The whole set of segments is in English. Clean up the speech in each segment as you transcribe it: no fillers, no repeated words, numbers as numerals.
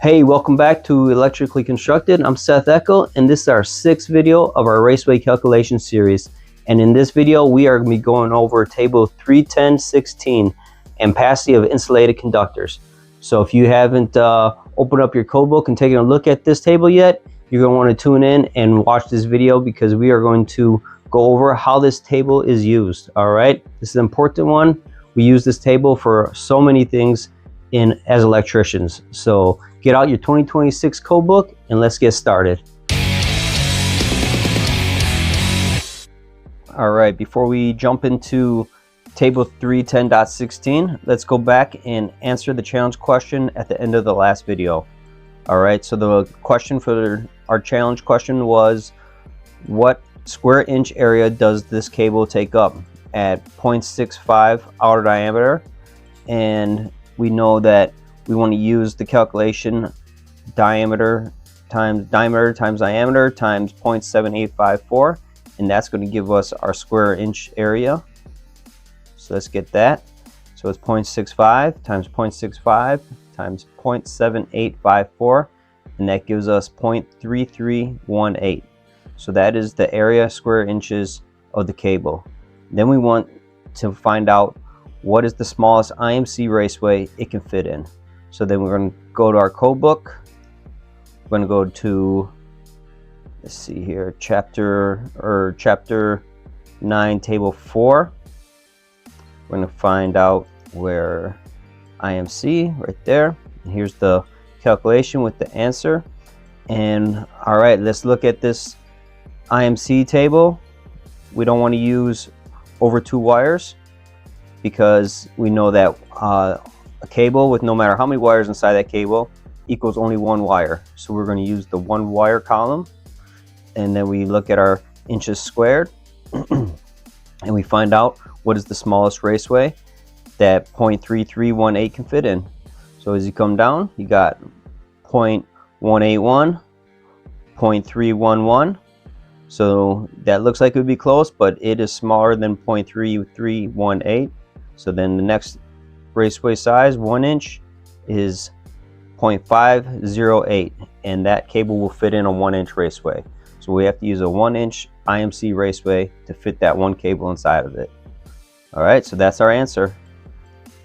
Hey, welcome back to Electrically Constructed. I'm Seth Eckel, and this is our 6th video of our raceway calculation series. And in this video, we are going to be going over table 310.16, ampacity of insulated conductors. So if you haven't opened up your code book and taken a look at this table yet, you're going to want to tune in and watch this video because we are going to go over how this table is used. All right, this is an important one. We use this table for so many things as electricians. So get out your 2026 code book and let's get started. All right, before we jump into table 310.16, let's go back and answer the challenge question at the end of the last video. All right, so the question for our challenge question was, what square inch area does this cable take up at 0.65 outer diameter? And we know that we want to use the calculation diameter times diameter times diameter times 0.7854, and that's going to give us our square inch area. So let's get that. So it's 0.65 times 0.65 times 0.7854, and that gives us 0.3318. So that is the area square inches of the cable. Then we want to find out what is the smallest IMC raceway it can fit in. So then we're going to go to our code book. We're going to go to, let's see here, chapter 9, table 4. We're going to find out where IMC, right there. And here's the calculation with the answer. And all right, let's look at this IMC table. We don't want to use over 2 wires, because we know that a cable with no matter how many wires inside that cable equals only 1 wire. So we're going to use the 1 wire column, and then we look at our inches squared and we find out what is the smallest raceway that 0.3318 can fit in. So as you come down, you got 0.181, 0.311. So that looks like it would be close, but it is smaller than 0.3318. So then the next raceway size, 1 inch, is 0.508, and that cable will fit in a 1 inch raceway. So we have to use a 1 inch IMC raceway to fit that one cable inside of it. All right, so that's our answer.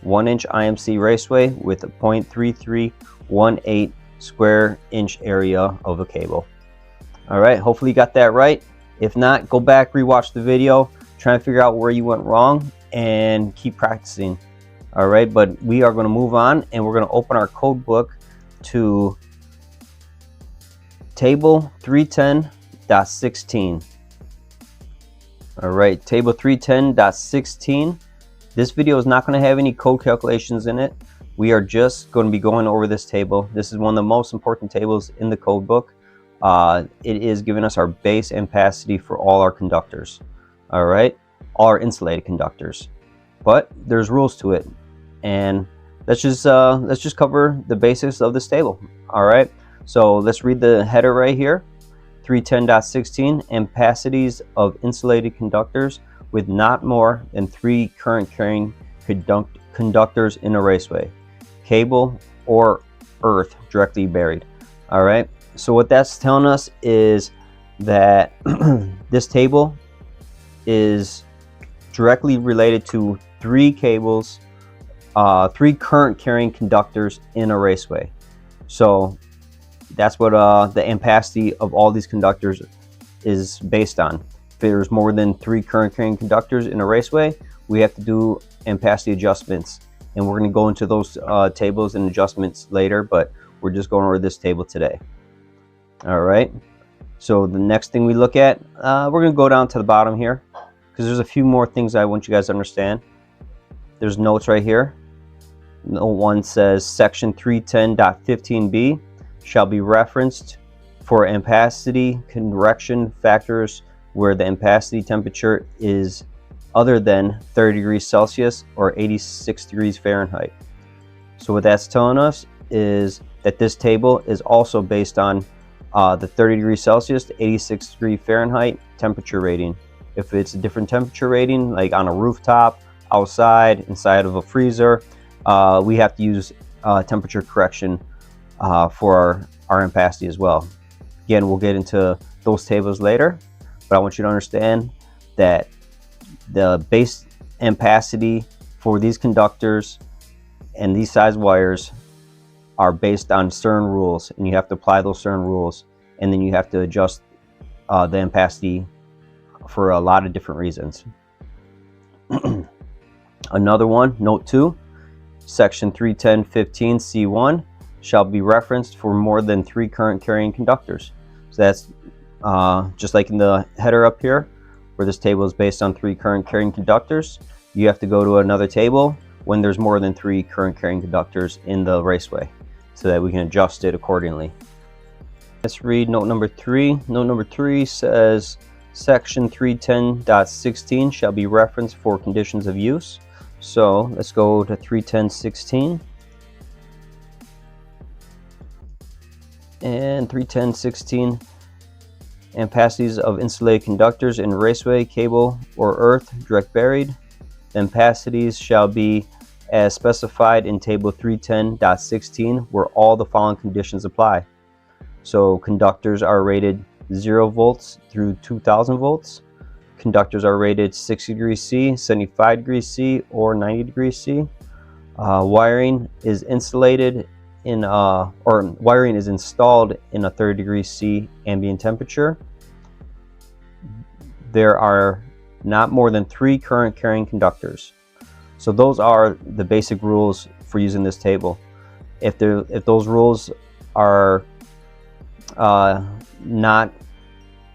1 inch IMC raceway with a 0.3318 square inch area of a cable. All right, hopefully you got that right. If not, go back, rewatch the video, try and figure out where you went wrong, and keep practicing. All right, but we are going to move on, and we're going to open our code book to table 310.16. all right, table 310.16. this video is not going to have any code calculations in it. We are just going to be going over this table. This is one of the most important tables in the code book. It is giving us our base ampacity for all our conductors. All right, all our insulated conductors, but there's rules to it, and let's just cover the basics of this table. All right, so let's read the header right here. 310.16, ampacities of insulated conductors with not more than 3 current carrying conductors in a raceway, cable or earth directly buried. All right, so what that's telling us is that this table is directly related to 3 cables, 3 current carrying conductors in a raceway. So that's what the ampacity of all these conductors is based on. If there's more than 3 current carrying conductors in a raceway, we have to do ampacity adjustments, and we're going to go into those tables and adjustments later, but we're just going over this table today. All right, so the next thing we look at, we're going to go down to the bottom here, because there's a few more things I want you guys to understand. There's notes right here. Note 1 says section 310.15b shall be referenced for ampacity correction factors where the ampacity temperature is other than 30 degrees Celsius or 86 degrees Fahrenheit. So what that's telling us is that this table is also based on the 30 degrees Celsius to 86 degree Fahrenheit temperature rating. If it's a different temperature rating, like on a rooftop, outside, inside of a freezer, we have to use temperature correction for our ampacity as well. Again, we'll get into those tables later, but I want you to understand that the base ampacity for these conductors and these size wires are based on certain rules, and you have to apply those certain rules, and then you have to adjust the ampacity for a lot of different reasons. Another one, note 2, section 310.15 C1 shall be referenced for more than 3 current carrying conductors. So that's just like in the header up here, where this table is based on 3 current carrying conductors. You have to go to another table when there's more than 3 current carrying conductors in the raceway, so that we can adjust it accordingly. Let's read note number 3. Note number 3 says section 310.16 shall be referenced for conditions of use. So let's go to 310.16. And 310.16, ampacities of insulated conductors in raceway, cable, or earth direct buried. The ampacities shall be as specified in table 310.16, where all the following conditions apply. So conductors are rated 0 volts through 2000 volts. Conductors are rated 60 degrees C, 75 degrees C, or 90 degrees C. Wiring is insulated in wiring is installed in a 30 degrees C ambient temperature. There are not more than 3 current carrying conductors. So those are the basic rules for using this table. If those rules are not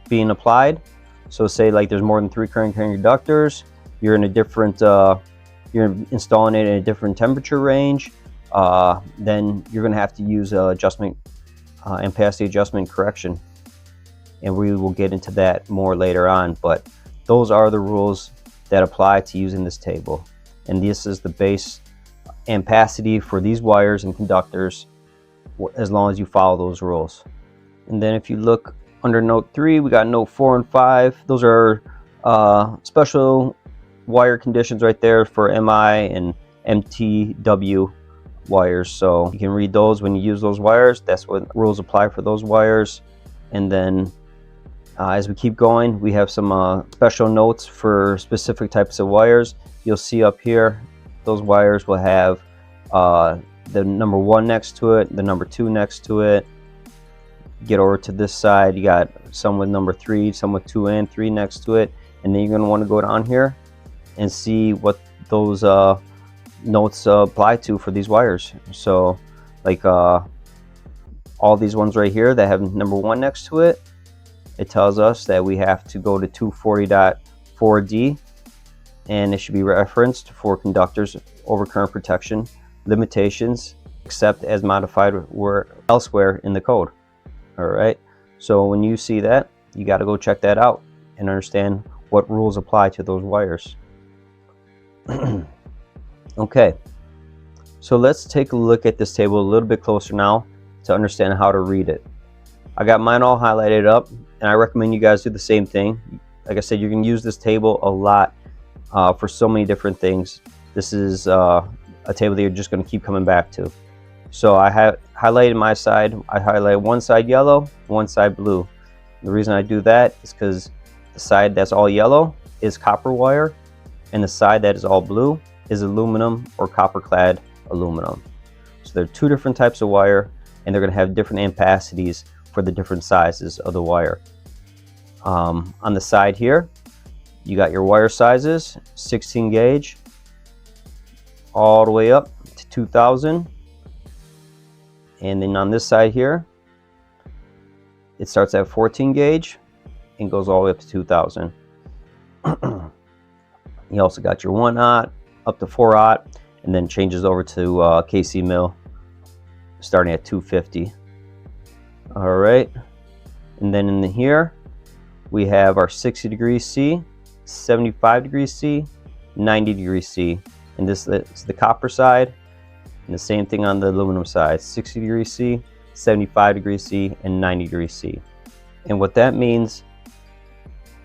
being applied, so say like there's more than 3 current carrying conductors, you're in a different you're installing it in a different temperature range, then you're going to have to use ampacity adjustment correction, and we will get into that more later on. But those are the rules that apply to using this table, and this is the base ampacity for these wires and conductors, as long as you follow those rules. And then if you look under note 3, we got note 4 and 5. Those are special wire conditions right there for MI and MTW wires. So you can read those when you use those wires. That's what rules apply for those wires. And then as we keep going, we have some special notes for specific types of wires. You'll see up here, those wires will have the number 1 next to it, the number 2 next to it. Get over to this side, you got some with number 3, some with 2 and 3 next to it, and then you're going to want to go down here and see what those notes apply to for these wires. So like all these ones right here that have number 1 next to it, it tells us that we have to go to 240.4D, and it should be referenced for conductors over current protection limitations, except as modified elsewhere in the code. All right, so when you see that, you got to go check that out and understand what rules apply to those wires. Okay, so let's take a look at this table a little bit closer now to understand how to read it. I got mine all highlighted up, and I recommend you guys do the same thing. Like I said, you can use this table a lot for so many different things. This is a table that you're just going to keep coming back to. So I have highlighted my side. I highlight one side yellow, one side blue. The reason I do that is because the side that's all yellow is copper wire, and the side that is all blue is aluminum or copper clad aluminum. So there are 2 different types of wire, and they're going to have different ampacities for the different sizes of the wire. On the side here, you got your wire sizes, 16 gauge all the way up to 2000. And then on this side here, it starts at 14 gauge and goes all the way up to 2000. You also got your 1/0 up to 4/0, and then changes over to KC mil starting at 250. All right, and then in here we have our 60 degrees C, 75 degrees C, 90 degrees C, and this is the copper side. And the same thing on the aluminum side, 60 degrees C, 75 degrees C, and 90 degrees C. And what that means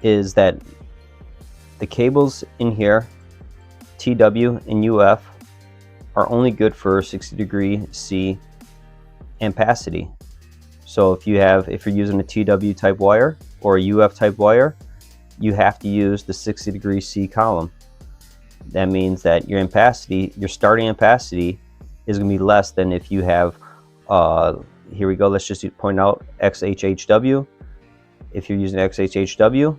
is that the cables in here, TW and UF, are only good for 60 degree C ampacity. So if you're using a TW type wire or a UF type wire, you have to use the 60° C column. That means that your ampacity, your starting ampacity, is going to be less than if you have, here we go, let's just point out XHHW. If you're using XHHW,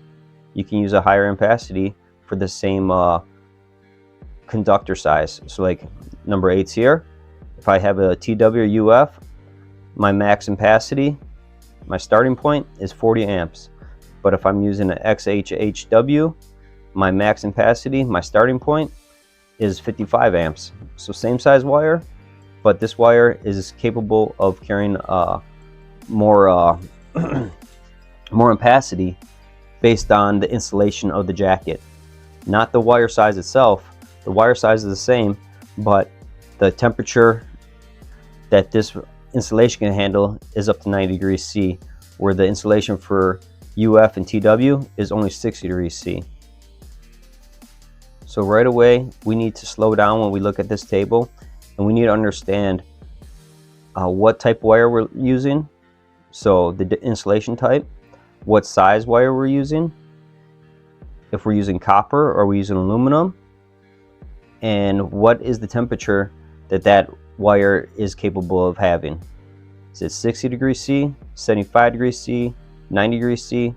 you can use a higher ampacity for the same conductor size. So like number 8's here. If I have a TW or UF, my max ampacity, my starting point is 40 amps. But if I'm using an XHHW, my max ampacity, my starting point, is 55 amps. So same size wire, but this wire is capable of carrying more more ampacity based on the insulation of the jacket. Not the wire size itself. The wire size is the same, but the temperature that this insulation can handle is up to 90° C, where the insulation for UF and TW is only 60° C. So right away, we need to slow down when we look at this table, and we need to understand what type of wire we're using. So the insulation type, what size wire we're using, if we're using copper or we're using aluminum, and what is the temperature that that wire is capable of having. Is it 60° C, 75° C, 90° C?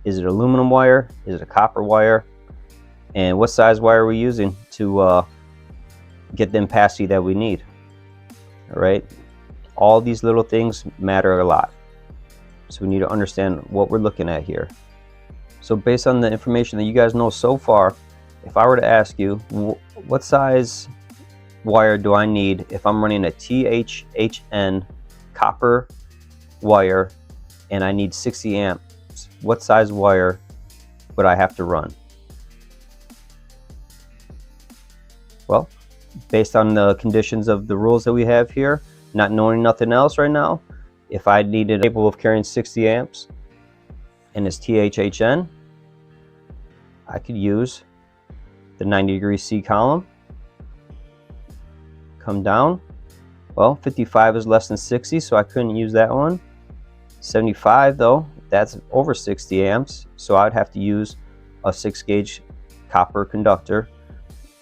Is it aluminum wire? Is it a copper wire? And what size wire are we using to get the ampacity that we need? All right, all these little things matter a lot. So we need to understand what we're looking at here. So based on the information that you guys know so far, if I were to ask you, what size wire do I need if I'm running a THHN copper wire and I need 60 amps, what size wire would I have to run? Well, based on the conditions of the rules that we have here, not knowing nothing else right now, if I needed capable of carrying 60 amps and it's THHN, I could use the 90° C column, come down. Well, 55 is less than 60, so I couldn't use that one. 75 though, that's over 60 amps, so I'd have to use a 6-gauge copper conductor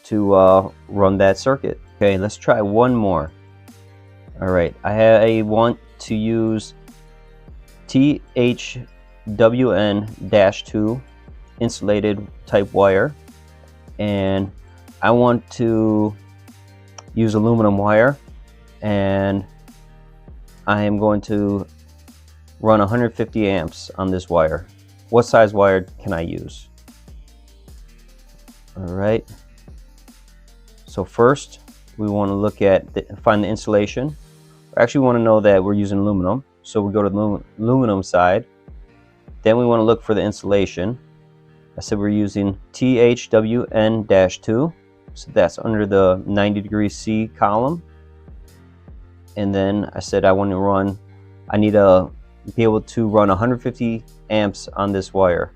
to run that circuit. Okay, let's try one more. All right, I want to use THWN-2 insulated type wire, and I want to use aluminum wire, and I am going to run 150 amps on this wire. What size wire can I use? All right, so first we want to look at find the insulation. Actually, we want to know that we're using aluminum, so we go to the aluminum side. Then we want to look for the insulation. I said we're using THWN-2, so that's under the 90° C column. And then I said I need to be able to run 150 amps on this wire.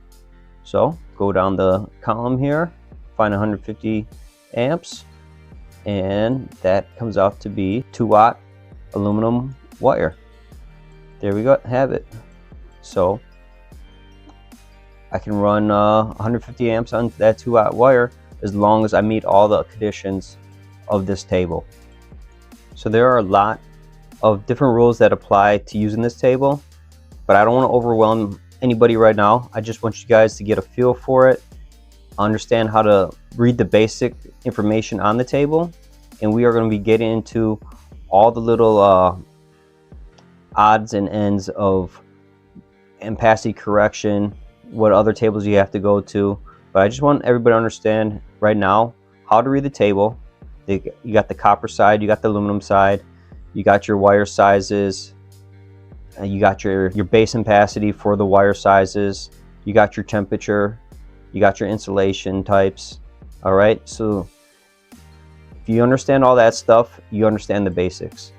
So go down the column here, find 150 amps, and that comes out to be 2-watt aluminum wire. There we go, have it. So I can run 150 amps on that 2-watt wire as long as I meet all the conditions of this table. So there are a lot of different rules that apply to using this table, but I don't want to overwhelm anybody right now. I just want you guys to get a feel for it, understand how to read the basic information on the table, and we are going to be getting into all the little odds and ends of ampacity correction, what other tables you have to go to. But I just want everybody to understand right now how to read the table. You got the copper side, you got the aluminum side, you got your wire sizes, you got your base ampacity for the wire sizes, you got your temperature, you got your insulation types. All right, so if you understand all that stuff, you understand the basics.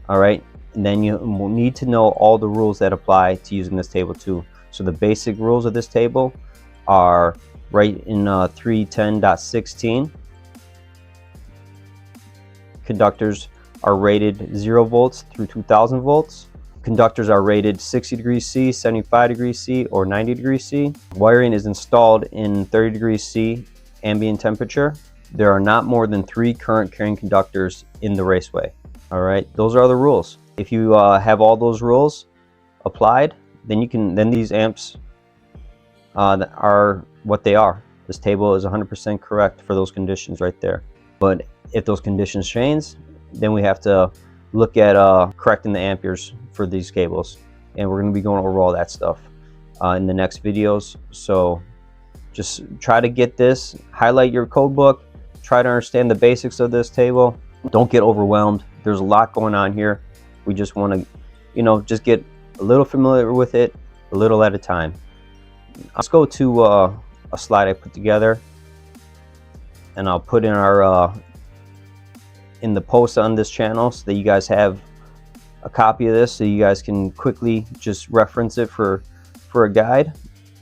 All right, and then you need to know all the rules that apply to using this table too. So the basic rules of this table are right in 310.16. Conductors are rated 0 volts through 2000 volts. Conductors are rated 60 degrees C, 75 degrees C, or 90 degrees C. Wiring is installed in 30 degrees C ambient temperature. There are not more than 3 current carrying conductors in the raceway. All right, those are the rules. If you have all those rules applied, then these amps are what they are. This table is 100% correct for those conditions right there. But if those conditions change, then we have to look at correcting the amperes for these cables, and we're going to be going over all that stuff in the next videos. So just try to get this, highlight your code book, try to understand the basics of this table. Don't get overwhelmed. There's a lot going on here. We just want to, just get a little familiar with it, a little at a time. Let's go to a slide I put together, and I'll put in our in the post on this channel so that you guys have a copy of this, so you guys can quickly just reference it for a guide.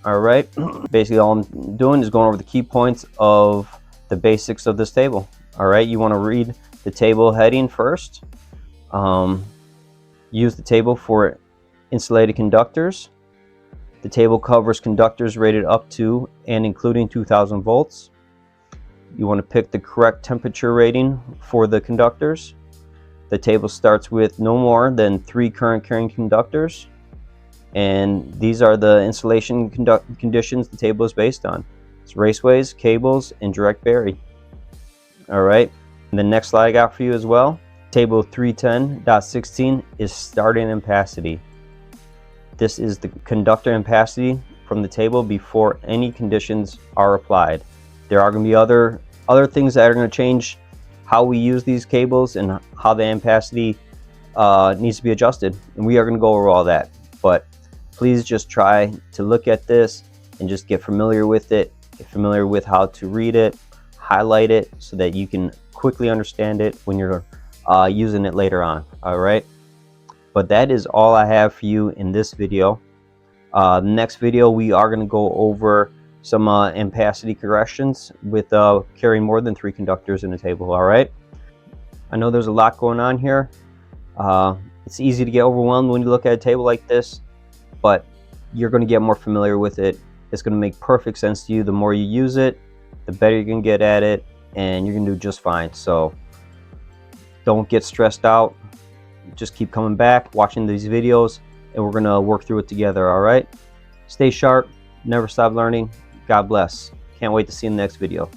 All right, basically all I'm doing is going over the key points of the basics of this table. All right, you want to read the table heading first. Use the table for insulated conductors. The table covers conductors rated up to and including 2000 volts. You want to pick the correct temperature rating for the conductors. The table starts with no more than 3 current carrying conductors, and these are the installation conditions the table is based on. It's raceways, cables, and direct bury. All right, and the next slide I got for you as well. Table 310.16 is starting ampacity. This is the conductor ampacity from the table before any conditions are applied. There are going to be other things that are going to change how we use these cables and how the ampacity needs to be adjusted, and we are going to go over all that. But please just try to look at this and just get familiar with it, get familiar with how to read it, highlight it, so that you can quickly understand it when you're using it later on. All right, but that is all I have for you in this video. The next video we are going to go over some ampacity corrections with carrying more than 3 conductors in a table. All right, I know there's a lot going on here. It's easy to get overwhelmed when you look at a table like this, but you're going to get more familiar with it. It's going to make perfect sense to you. The more you use it, the better you're going to get at it, and you're going to do just fine. So don't get stressed out. Just keep coming back, watching these videos, and we're going to work through it together. All right, stay sharp, never stop learning. God bless. Can't wait to see you in the next video.